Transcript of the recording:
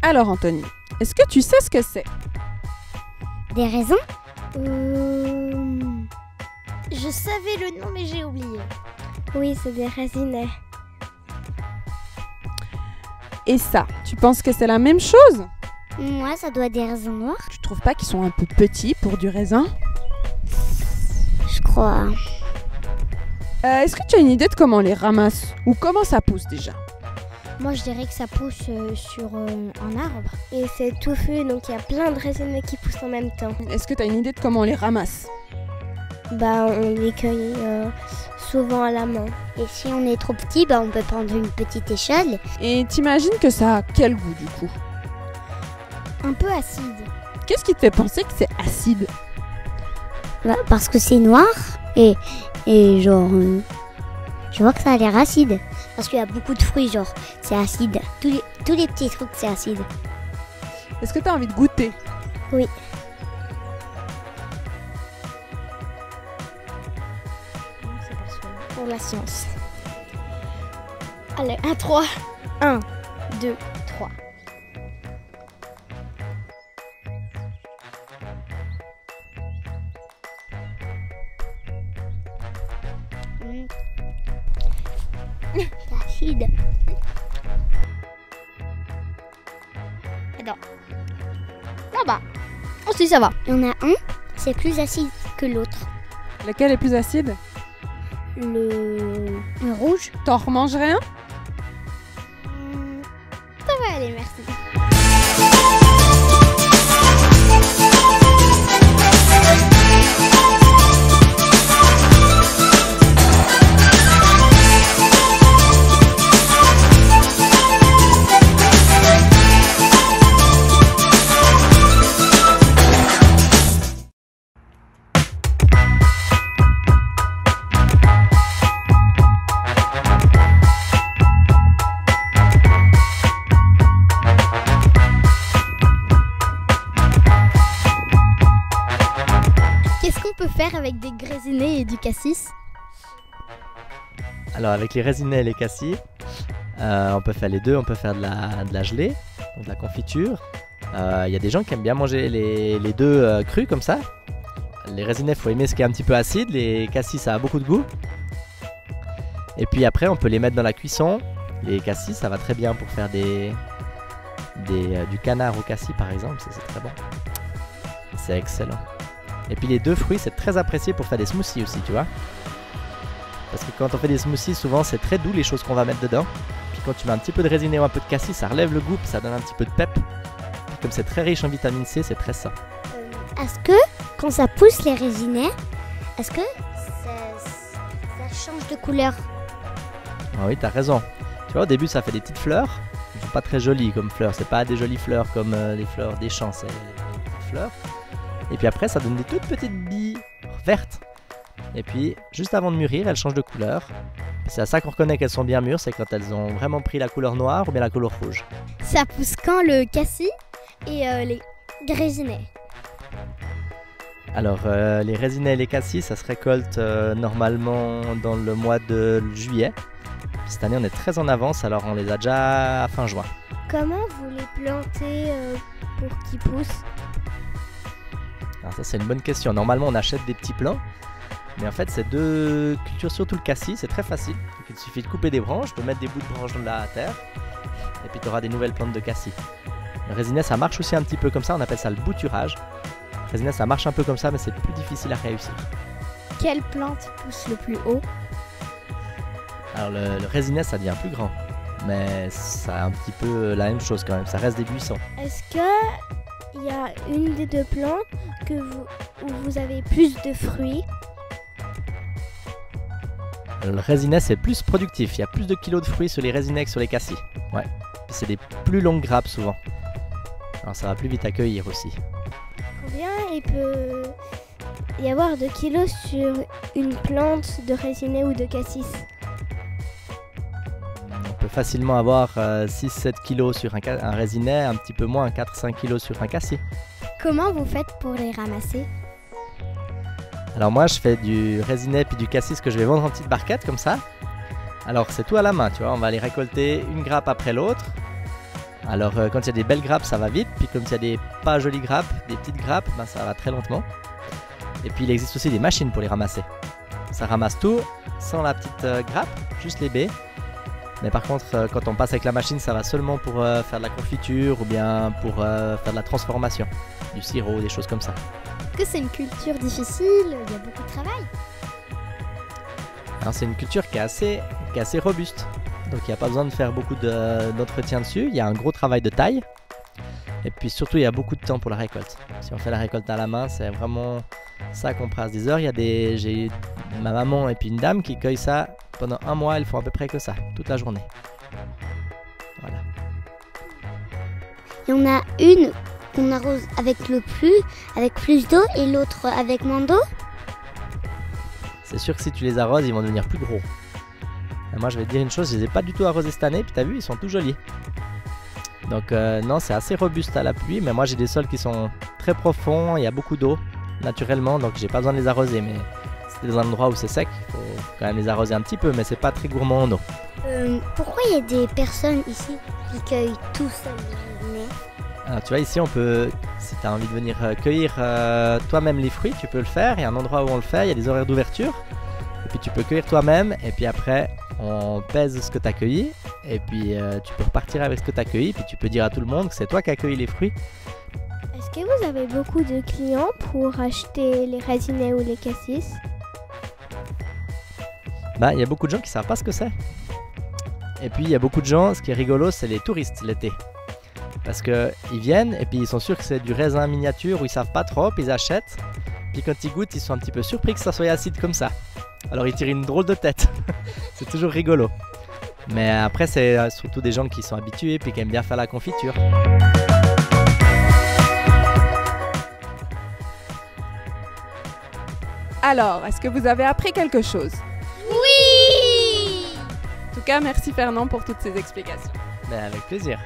Alors Anthony, est-ce que tu sais ce que c'est? Des raisins? Je savais le nom mais j'ai oublié. Oui, c'est des raisins. Et ça, tu penses que c'est la même chose? Moi, ça doit être des raisins noirs. Tu trouves pas qu'ils sont un peu petits pour du raisin? Je crois. Est-ce que tu as une idée de comment on les ramasse? Ou comment ça pousse déjà? Moi je dirais que ça pousse sur un arbre. Et c'est touffu, donc il y a plein de raisins qui poussent en même temps. Est-ce que tu as une idée de comment on les ramasse? Bah, on les cueille souvent à la main. Et si on est trop petit, bah, on peut prendre une petite échelle. Et t'imagines que ça a quel goût du coup? Un peu acide. Qu'est-ce qui te fait penser que c'est acide? Bah, parce que c'est noir et genre, je vois que ça a l'air acide. Parce qu'il y a beaucoup de fruits, genre, c'est acide. Tous les petits trucs, c'est acide. Est-ce que tu as envie de goûter? Oui. Pour la science. Allez, 1, 3. 1, 2, 3. C'est acide. Non. Ah bah. Oh si, ça va. Il y en a un, c'est plus acide que l'autre. Lequel est plus acide? Le rouge. T'en remangerais un? Ça va aller, merci. Qu'est-ce qu'on peut faire avec des graisinets et du cassis? Alors avec les raisins et les cassis, on peut faire les deux, on peut faire de la gelée, donc de la confiture. Il y a des gens qui aiment bien manger les deux crus comme ça. Les raisins, il faut aimer ce qui est un petit peu acide, les cassis ça a beaucoup de goût. Et puis après on peut les mettre dans la cuisson. Les cassis ça va très bien pour faire du canard au cassis par exemple, c'est très bon. C'est excellent. Et puis les deux fruits c'est très apprécié pour faire des smoothies aussi, tu vois. Parce que quand on fait des smoothies, souvent c'est très doux les choses qu'on va mettre dedans. Puis quand tu mets un petit peu de raisiné ou un peu de cassis, ça relève le goût, puis ça donne un petit peu de pep. Puis comme c'est très riche en vitamine C, c'est très sain. Est-ce que quand ça pousse les raisins, est-ce que ça change de couleur? Ah oui, t'as raison. Tu vois, au début ça fait des petites fleurs. Elles sont pas très jolies comme fleurs. C'est pas des jolies fleurs comme les fleurs des champs, c'est des petites fleurs. Et puis après ça donne des toutes petites billes vertes. Et puis juste avant de mûrir, elles changent de couleur. C'est à ça qu'on reconnaît qu'elles sont bien mûres, c'est quand elles ont vraiment pris la couleur noire ou bien la couleur rouge. Ça pousse quand le cassis et les graisinets? Alors les raisins et les cassis, ça se récolte normalement dans le mois de juillet. Cette année on est très en avance, alors on les a déjà à fin juin. Comment vous les plantez pour qu'ils poussent? Alors ça c'est une bonne question. Normalement on achète des petits plants. Mais en fait c'est deux cultures, surtout le cassis, c'est très facile. Donc, il suffit de couper des branches, de mettre des bouts de branches dans la terre. Et puis tu auras des nouvelles plantes de cassis. Le raisinet ça marche aussi un petit peu comme ça, on appelle ça le bouturage. Le raisinet ça marche un peu comme ça mais c'est plus difficile à réussir. Quelle plante pousse le plus haut? Alors le raisinet ça devient plus grand. Mais c'est un petit peu la même chose quand même, ça reste des buissons. Est-ce qu'il y a une des deux plantes où vous avez plus de fruits? Le raisinet c'est plus productif, il y a plus de kilos de fruits sur les raisinets que sur les cassis. Ouais. Puis c'est des plus longues grappes souvent. Alors ça va plus vite à cueillir aussi. Combien il peut y avoir de kilos sur une plante de raisinet ou de cassis? On peut facilement avoir 6-7 kilos sur un raisinet, un petit peu moins, 4-5 kilos sur un cassis. Comment vous faites pour les ramasser? Alors moi je fais du raisinet puis du cassis que je vais vendre en petites barquettes comme ça. Alors c'est tout à la main, tu vois, on va les récolter une grappe après l'autre. Alors quand il y a des belles grappes, ça va vite. Puis comme il y a des pas jolies grappes, des petites grappes, ben, ça va très lentement. Et puis il existe aussi des machines pour les ramasser. Ça ramasse tout sans la petite grappe, juste les baies. Mais par contre, quand on passe avec la machine, ça va seulement pour faire de la confiture ou bien pour faire de la transformation, du sirop, des choses comme ça. Est-ce que c'est une culture difficile? Il y a beaucoup de travail. Alors, c'est une culture qui est assez robuste. Donc il n'y a pas besoin de faire beaucoup d'entretien dessus. Il y a un gros travail de taille. Et puis surtout, il y a beaucoup de temps pour la récolte. Si on fait la récolte à la main, c'est vraiment ça qu'on passe des heures. J'ai ma maman et puis une dame qui cueillent ça pendant un mois. Elles font à peu près que ça, toute la journée. Voilà. Il y en a une qu'on arrose avec plus d'eau et l'autre avec moins d'eau. C'est sûr que si tu les arroses, ils vont devenir plus gros. Et moi, je vais te dire une chose, je les ai pas du tout arrosés cette année. Puis t'as vu, ils sont tout jolis. Donc non, c'est assez robuste à la pluie. Mais moi, j'ai des sols qui sont très profonds. Il y a beaucoup d'eau naturellement, donc j'ai pas besoin de les arroser. Mais c'est dans un endroit où c'est sec, il faut quand même les arroser un petit peu. Mais c'est pas très gourmand en eau. Pourquoi il y a des personnes ici qui cueillent tout seuls les raisins? Alors tu vois, ici on peut, si tu as envie de venir cueillir toi-même les fruits, tu peux le faire. Il y a un endroit où on le fait, il y a des horaires d'ouverture. Et puis tu peux cueillir toi-même. Et puis après, on pèse ce que tu as cueilli. Et puis tu peux repartir avec ce que tu as cueilli. Puis tu peux dire à tout le monde que c'est toi qui as cueilli les fruits. Est-ce que vous avez beaucoup de clients pour acheter les raisins ou les cassis? Bah, il y a beaucoup de gens qui savent pas ce que c'est. Et puis il y a beaucoup de gens, ce qui est rigolo, c'est les touristes l'été. Parce qu'ils viennent et puis ils sont sûrs que c'est du raisin miniature où ils savent pas trop, puis ils achètent. Puis quand ils goûtent, ils sont un petit peu surpris que ça soit acide comme ça. Alors ils tirent une drôle de tête. C'est toujours rigolo. Mais après, c'est surtout des gens qui sont habitués puis qui aiment bien faire la confiture. Alors, est-ce que vous avez appris quelque chose? Oui! En tout cas, merci Fernand pour toutes ces explications. Mais avec plaisir.